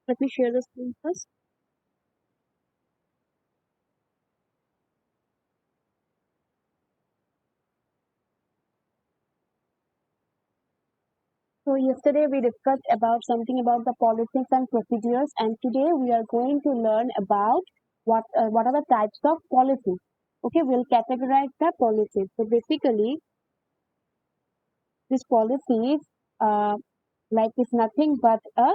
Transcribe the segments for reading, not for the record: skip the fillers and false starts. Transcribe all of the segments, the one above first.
Let me share the screen first. So yesterday we discussed about something about the policies and procedures, and today we are going to learn about what are the types of policies. Okay, we'll categorize the policies. So basically, this policies uh, like is nothing but a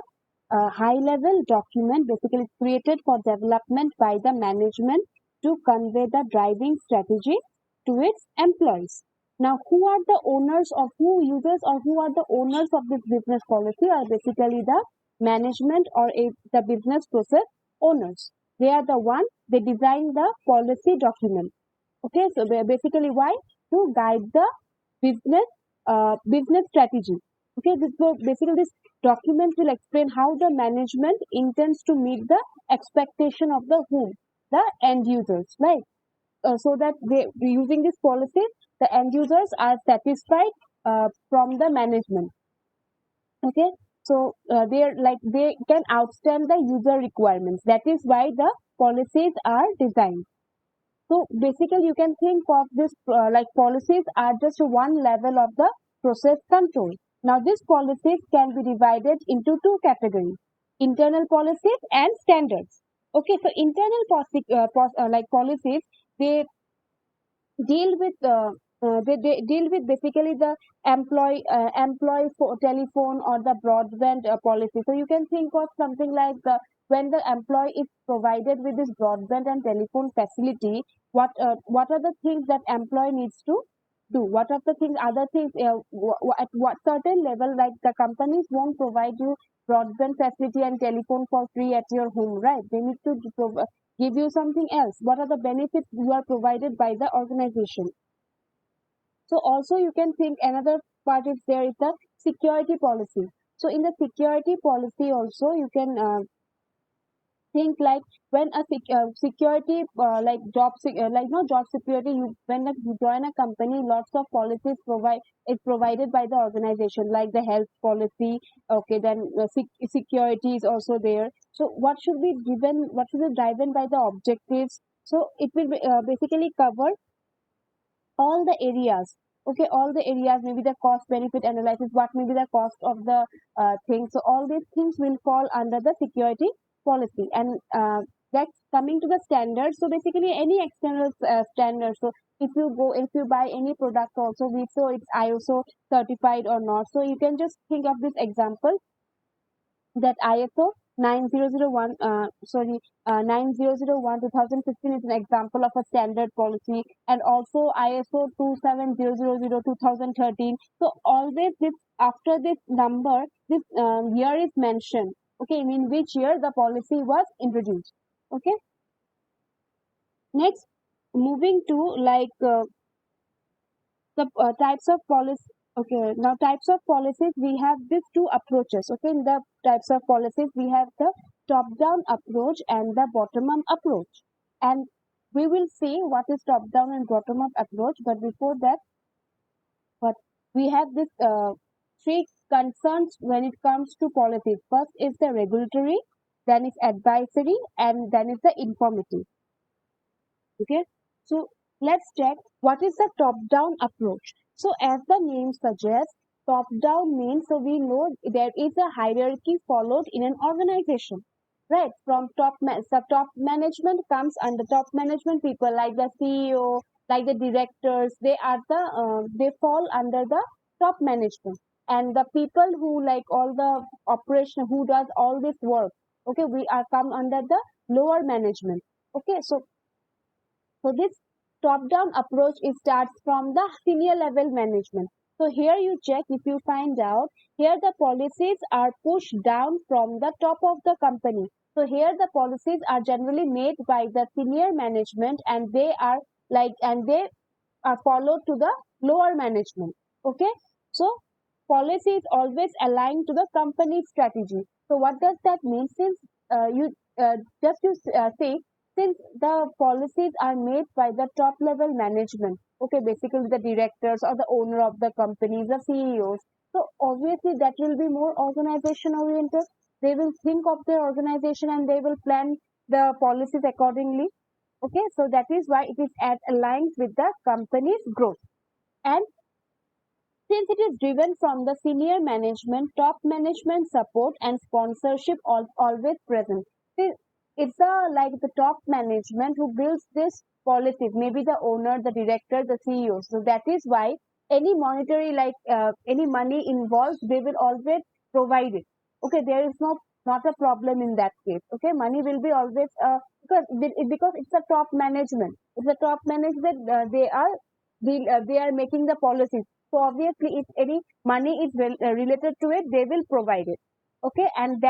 high level document basically created for development by the management to convey the driving strategy to its employees. Now, who are the owners or who users or who are the owners of this business policy are basically the management or the business process owners. They are the one, they design the policy document. Okay, so basically why? To guide the business business strategy. Okay, basically this document will explain how the management intends to meet the expectation of the whom? The end users, right? So that they using this policy, the end users are satisfied from the management. Okay, so they are like they can outstand the user requirements. That is why the policies are designed. So basically, you can think of this like policies are just one level of the process control. Now, these policies can be divided into two categories: internal policies and standards. Okay, so internal like policies, they deal with they deal with basically the employee telephone or the broadband policy. So you can think of something like when the employee is provided with this broadband and telephone facility, what are the things that employee needs to do? What are the things other things at what certain level, like the companies won't provide you broadband facility and telephone for free at your home, right? They need to give you something else. What are the benefits you are provided by the organization? So also you can think another part is there is the security policy. So in the security policy also you can think like when a security like no job security, you when you join a company, lots of policies provide is provided by the organization, like the health policy. Okay, then security is also there. So what should be given, what should be driven by the objectives? So it will basically cover all the areas. Okay, all the areas, maybe the cost benefit analysis, what may be the cost of the thing. So all these things will fall under the security policy. And that's coming to the standards. So basically any external standards. So if you buy any product also, we so it's ISO certified or not. So you can just think of this example, that ISO 9001, 2015 is an example of a standard policy, and also ISO 27000 2013. So always this, after this number, this year is mentioned. Okay, in which year the policy was introduced. Okay, next, moving to like the types of policy. Okay, now types of policies, we have these two approaches. Okay, in the types of policies we have the top down approach and the bottom up approach, and we will see what is top down and bottom up approach. But before that, but we have this three concerns when it comes to policies. First is the regulatory, then is advisory, and then is the informative. Okay, so let's check what is the top down approach. So as the name suggests, top down means, so we know there is a hierarchy followed in an organization, right? From top management comes under top management people like the CEO, like the directors. They are the they fall under the top management, and the people who like all the operation, who does all this work, okay, we are come under the lower management. Okay, so this top-down approach is starts from the senior level management. So here you check, if you find out, here the policies are pushed down from the top of the company. So here the policies are generally made by the senior management, and they are they are followed to the lower management. Okay, so policy is always aligned to the company strategy. So what does that mean? Since you just to say, since the policies are made by the top level management, okay, basically the directors or the owner of the companies, the CEOs, so obviously that will be more organization oriented. They will think of their organization and they will plan the policies accordingly. Okay, so that is why it is aligned with the company's growth. And since it is driven from the senior management, top management support and sponsorship always present. See, it's like the top management who builds this policies, maybe the owner, the director, the CEO. So that is why any monetary, any money involved, they will always provide it. Okay, there is not a problem in that case. Okay, money will be always because it's a top management. It's a top management. They are making the policies. So obviously, if any money is related to it, they will provide it. Okay, and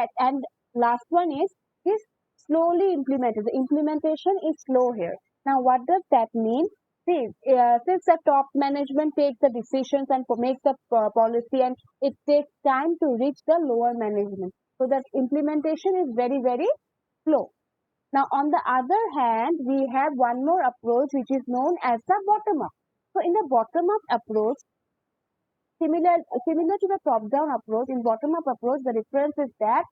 last one is slowly implemented. The implementation is slow here. Now, what does that mean? See, since the top management takes the decisions and makes the policy, and it takes time to reach the lower management, so that implementation is very very slow. Now, on the other hand, we have one more approach which is known as the bottom up. So, in the bottom up approach, similar to the top-down approach, in bottom-up approach, the difference is that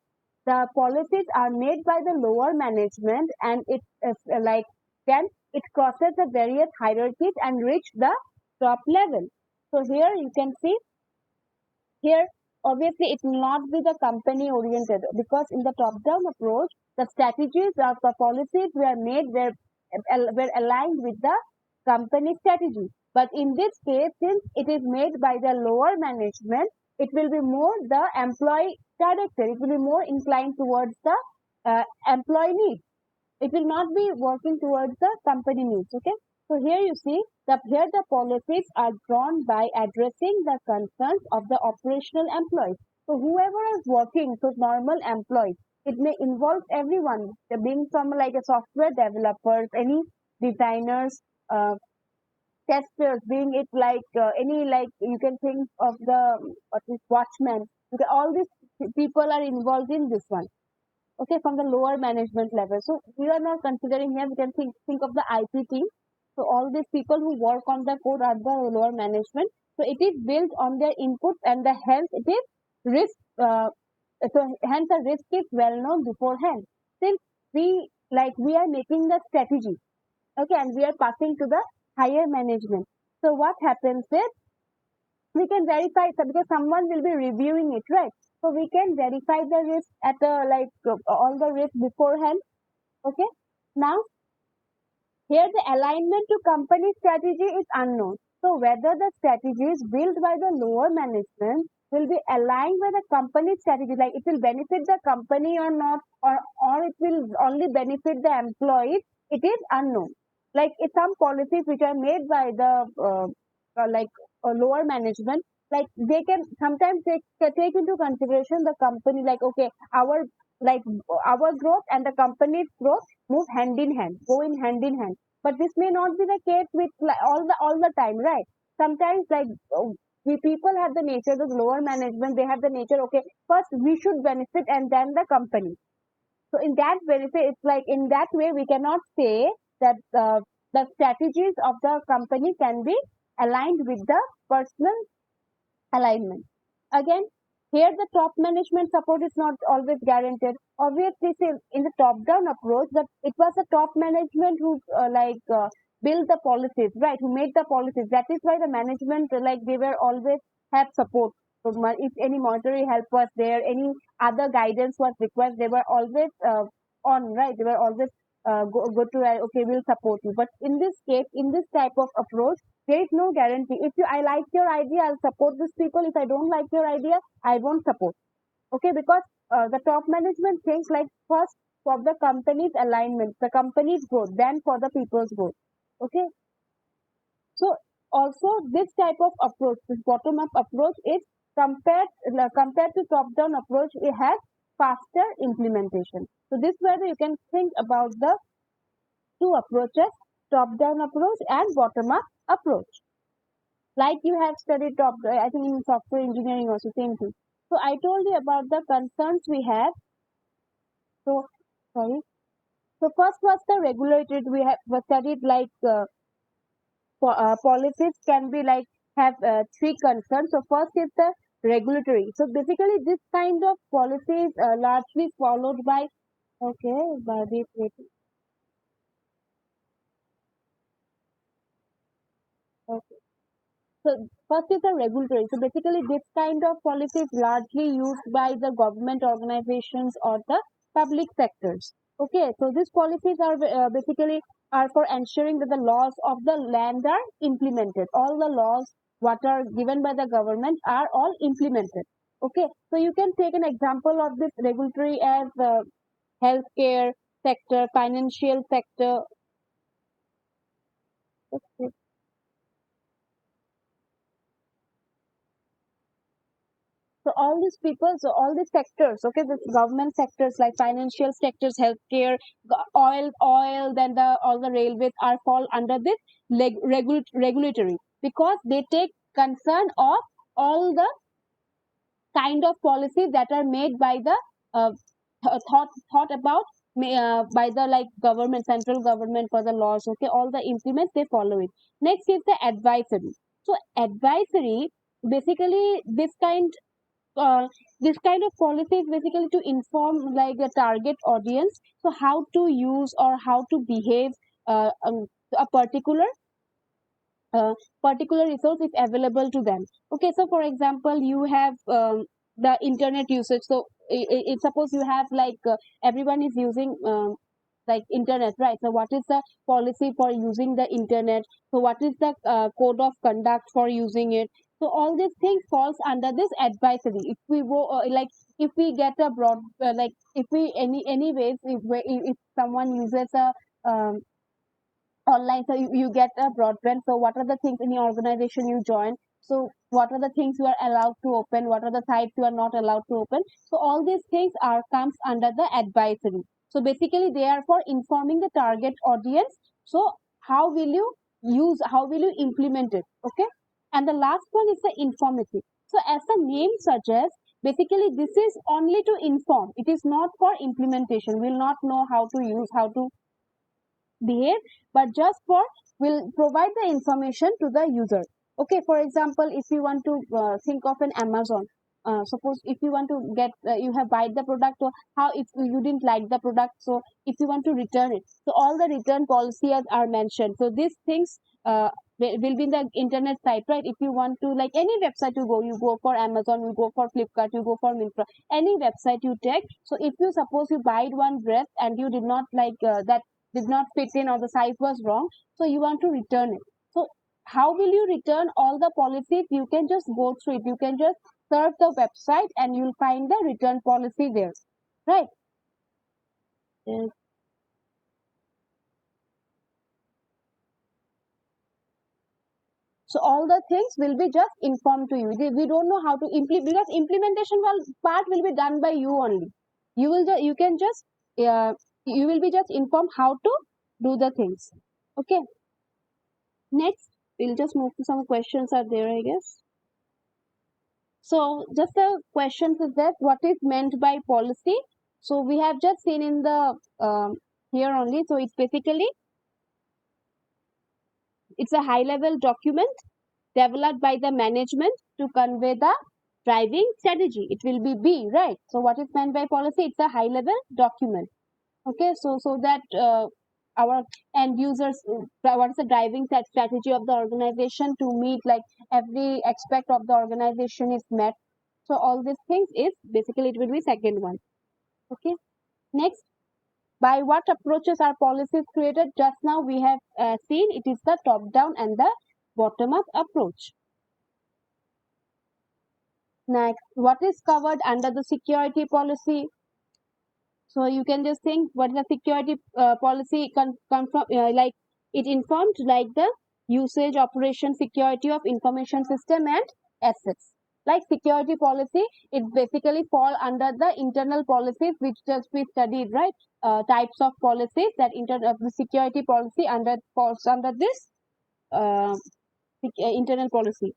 the policies are made by the lower management and it like then it crosses the various hierarchies and reach the top level. So here you can see here obviously it will not be the company oriented because in the top-down approach the strategies of the policies were made were aligned with the company strategy. But in this case, since it is made by the lower management, it will be more the employee director. It will be more inclined towards the employee needs. It will not be working towards the company needs. Okay. So here you see that here the policies are drawn by addressing the concerns of the operational employees. So whoever is working, so normal employees, it may involve everyone, being from like a software developers, any designers, testers, being it like any like you can think of the watchman. Okay, all these people are involved in this one. Okay, from the lower management level. So we are not considering here. We can think of the IP team. So all these people who work on the code are the lower management. So it is built on their input and the hence it is risk. So hence the risk is well known beforehand. Since we are making the strategy, okay, and we are passing to the higher management. So what happens is we can verify because someone will be reviewing it, right? So we can verify the risk at all the risk beforehand. Okay. Now here the alignment to company strategy is unknown. So whether the strategies built by the lower management will be aligned with the company strategy, like it will benefit the company or not, or it will only benefit the employees, it is unknown. Like some policies which are made by the lower management, like they can sometimes take into consideration the company, like okay, our growth and the company's growth move hand in hand, go in hand in hand. But this may not be the case with all the time, right? Sometimes we people have the nature, the lower management, they have the nature, okay, first we should benefit and then the company. So in that benefit, it's like in that way we cannot say that the strategies of the company can be aligned with the personal alignment. Again, here the top management support is not always guaranteed. Obviously, say in the top-down approach, that it was the top management who build the policies, right? Who made the policies. That is why the management, they were always have support. So if any monetary help was there, any other guidance was required, they were always on, right? They were always go to okay, we'll support you. But in this case, in this type of approach, there is no guarantee. If I like your idea, I'll support these people. If I don't like your idea, I won't support. Okay, because the top management thinks like first for the company's alignment, the company's growth, then for the people's growth. Okay. So also this type of approach, this bottom-up approach is compared to top-down approach, it has faster implementation. So this way you can think about the two approaches, top-down approach and bottom-up approach. Like you have studied I think in software engineering also same thing. So I told you about the concerns we have. So sorry. So first was the regulated. We have studied like policies can be like have three concerns. So first is the regulatory. So basically, this kind of policy is largely followed by, okay, by this. Okay. So first is the regulatory. So basically, this kind of policy is largely used by the government organizations or the public sectors. Okay, so these policies are basically are for ensuring that the laws of the land are implemented. All the laws what are given by the government are all implemented. Okay, so you can take an example of this regulatory as healthcare sector, financial sector. Okay. So all these people, so all these sectors, okay, the government sectors like financial sectors, healthcare, oil, then the all the railways are fall under this regulatory because they take concern of all the kind of policies that are made by the uh, thought about by the like government, central government for the laws. Okay, all the implements they follow it. Next is the advisory. So advisory basically uh, this kind of policy is basically to inform like a target audience, so how to use or how to behave a uh, particular resource is available to them. Okay, so for example, you have the internet usage. So suppose you have like everyone is using like internet, right? So what is the policy for using the internet? So what is the code of conduct for using it? So all these things falls under this advisory. If we go like if we get a broad like if we anyways if someone uses a online, so you get a broadband. So what are the things in your organization you join? So what are the things you are allowed to open? What are the sites you are not allowed to open? So all these things are comes under the advisory. So basically they are for informing the target audience. So how will you use, how will you implement it? Okay, and the last one is the informative. So as the name suggests, basically this is only to inform, it is not for implementation. We'll not know how to use, how to behave, but just for will provide the information to the user. Okay, for example, if you want to think of an Amazon, suppose if you want to get you have buy the product, or how if you didn't like the product, so if you want to return it, so all the return policies are mentioned. So these things will be in the internet site, right? If you want to like any website you go for Amazon, you go for Flipkart, you go for Myntra, any website you take. So if you suppose you buy one dress and you did not like that did not fit in or the size was wrong, so you want to return it. So how will you return all the policies? You can just go through it, you can just search the website and you'll find the return policy there, right? Yes. So all the things will be just informed to you. We don't know how to implement, because implementation part will be done by you only. You will you can just you will be just informed how to do the things. Okay, next we'll just move to some questions are there, I guess. So just the questions is that what is meant by policy? So we have just seen in the here only. So it's basically it's a high level document developed by the management to convey the driving strategy. It will be B, right? So what is meant by policy? It's a high level document. Okay, so that our end users, what is the driving strategy of the organization to meet like every aspect of the organization is met. So all these things is basically it will be second one. Okay, next, by what approaches are policies created? Just now we have seen it is the top down and the bottom up approach. Next, what is covered under the security policy? So you can just think what is the security policy confirm like it informed like the usage, operation, security of information system and assets. Like security policy, it basically fall under the internal policies which just we studied, right? Types of policies that the security policy under falls under this uh, internal policy.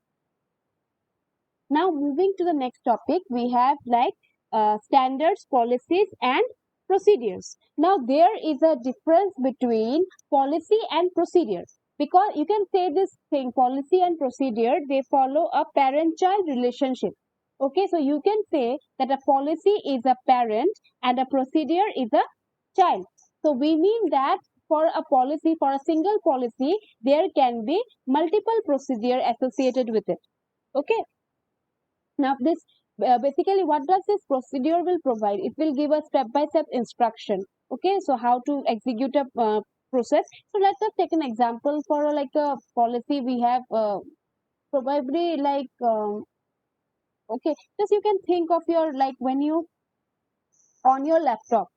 Now moving to the next topic, we have like standards, policies and procedures. Now there is a difference between policy and procedure, because you can say this thing policy and procedure, they follow a parent-child relationship. Okay, so you can say that a policy is a parent and a procedure is a child. So we mean that for a policy, for a single policy, there can be multiple procedure associated with it. Okay. Now this basically what does this procedure will provide? It will give a step-by-step instruction. Okay, so how to execute a process. So let us take an example for like a policy we have probably like okay, just you can think of your like when you on your laptop.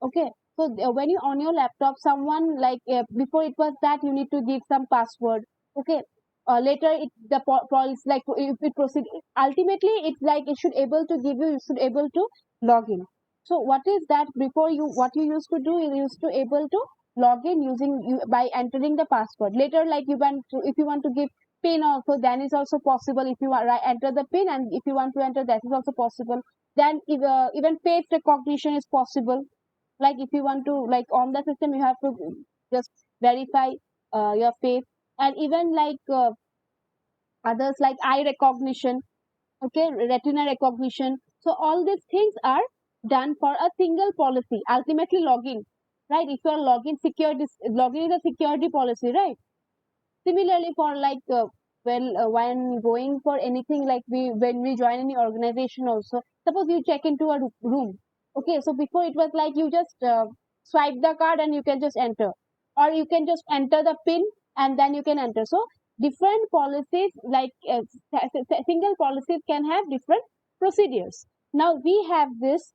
Okay, so when you on your laptop, someone like before it was that you need to give some password. Okay, later it the policy like if it proceed ultimately it's like it should able to give you should able to log in. So what is that before you what you used to do is you used to able to log in using you by entering the password. Later like you want to if you want to give pin also then is also possible if you enter the pin and if you want to enter that is also possible. Then if, even face recognition is possible, like if you want to like on the system you have to just verify your face, and even like others like eye recognition, okay, retina recognition. So all these things are done for a single policy, ultimately login, right? If you are login security, login is a security policy, right? Similarly for like when going for anything like we when we join any organization also, suppose you check into a room. Okay, so before it was like you just swipe the card and you can just enter, or you can just enter the pin and then you can enter. So different policies like single policies can have different procedures. Now we have this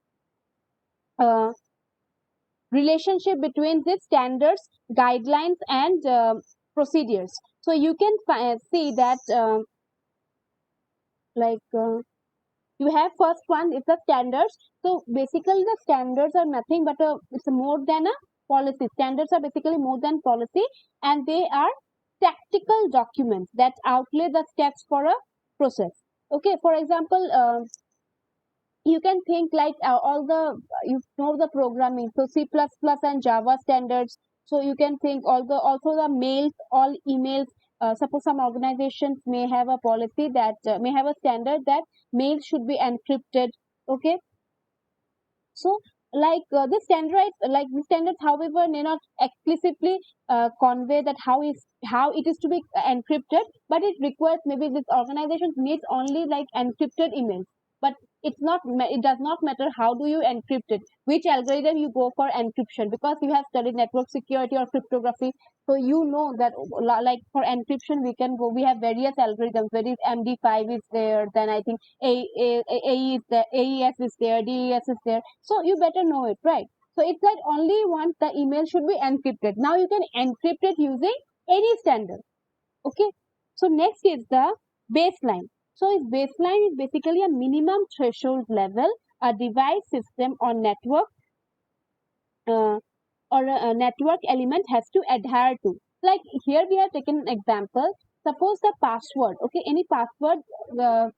uh, relationship between these standards, guidelines, and procedures. So you can see that like you have first one is the standards. So basically the standards are nothing but it's more than a policy. Standards are basically more than policy, and they are tactical documents that outlay the steps for a process. Okay, for example, you can think like all the you know the programming, so C++ and Java standards. So you can think all the also the mails, all emails. Suppose some organizations may have a policy that may have a standard that mails should be encrypted. Okay, so the standards, however, may not explicitly convey that how it is to be encrypted, but it requires maybe this organization needs only like encrypted emails. But it does not matter how do you encrypt it, which algorithm you go for encryption, because you have studied network security or cryptography. So you know that like for encryption we have various algorithms. There is MD5 is there, then I think AE is there, AES is there, DES is there. So you better know it, right? So it's like only once the email should be encrypted. Now you can encrypt it using any standard. Okay. So next is the baseline. So its baseline is basically a minimum threshold level a device, system, or network uh, or a network element has to adhere to. Like here we have taken an example. Suppose the password, okay, any password,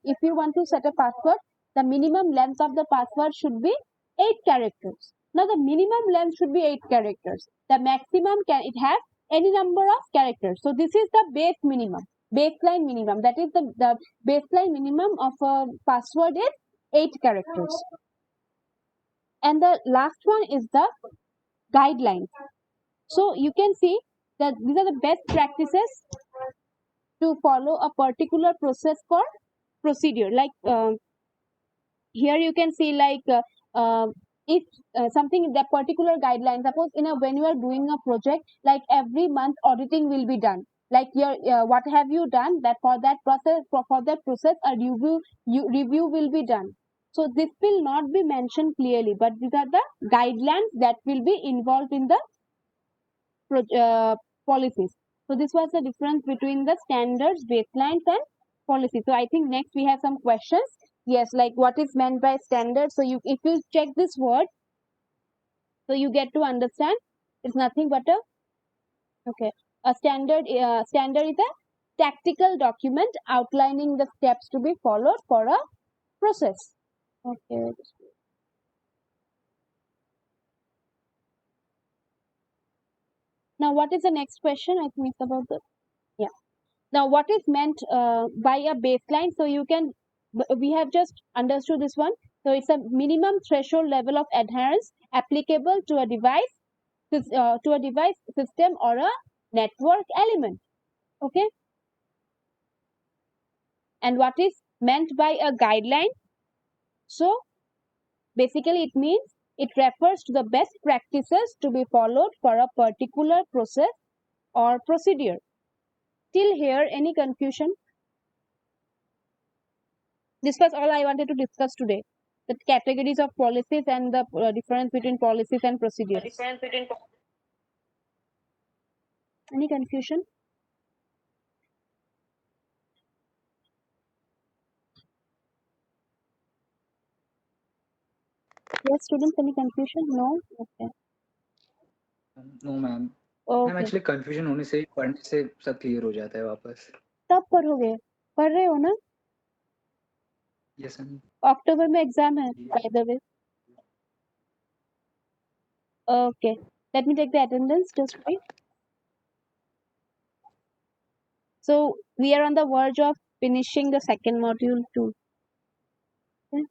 if you want to set a password, the minimum length of the password should be 8 characters. Now the minimum length should be 8 characters. The maximum can it have any number of characters. So this is the base minimum, baseline minimum. That is the baseline minimum of a password is 8 characters. And the last one is the guidelines. So you can see that these are the best practices to follow a particular process for procedure. Like here you can see like if something that particular guideline, suppose in a when you are doing a project, like every month auditing will be done. Like your what have you done, that for that process for that process a review will be done. So this will not be mentioned clearly, but these are the guidelines that will be involved in the policies. So this was the difference between the standards, baselines, and policy. So I think next we have some questions. Yes, like what is meant by standard? So you, if you check this word, so you get to understand. It's nothing but a standard is a tactical document outlining the steps to be followed for a process. Okay. Now, what is the next question? I think it's about the yeah. Now, what is meant by a baseline? So you can we have just understood this one. So it's a minimum threshold level of adherence applicable to a device system or a network element. Okay. And what is meant by a guideline? So basically it means it refers to the best practices to be followed for a particular process or procedure. Till here, any confusion? This was all I wanted to discuss today. The categories of policies and the difference between policies and procedures. Any confusion? Yes, students, any confusion? No? Okay. No ma'am ma'am Okay. Actually confusion होने से पढ़ने से सब clear हो जाता है वापस तब पढ़ोगे? पढ़ रहे हो ना? यस मैम अक्टूबर में एग्जाम है, by the way. Okay. Let me take the attendance just wait. So we are on the verge of finishing the second module too. Okay.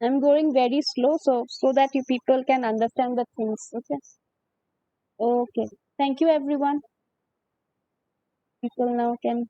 I'm going very slow so that you people can understand the things. Okay. Okay. Thank you everyone. People now can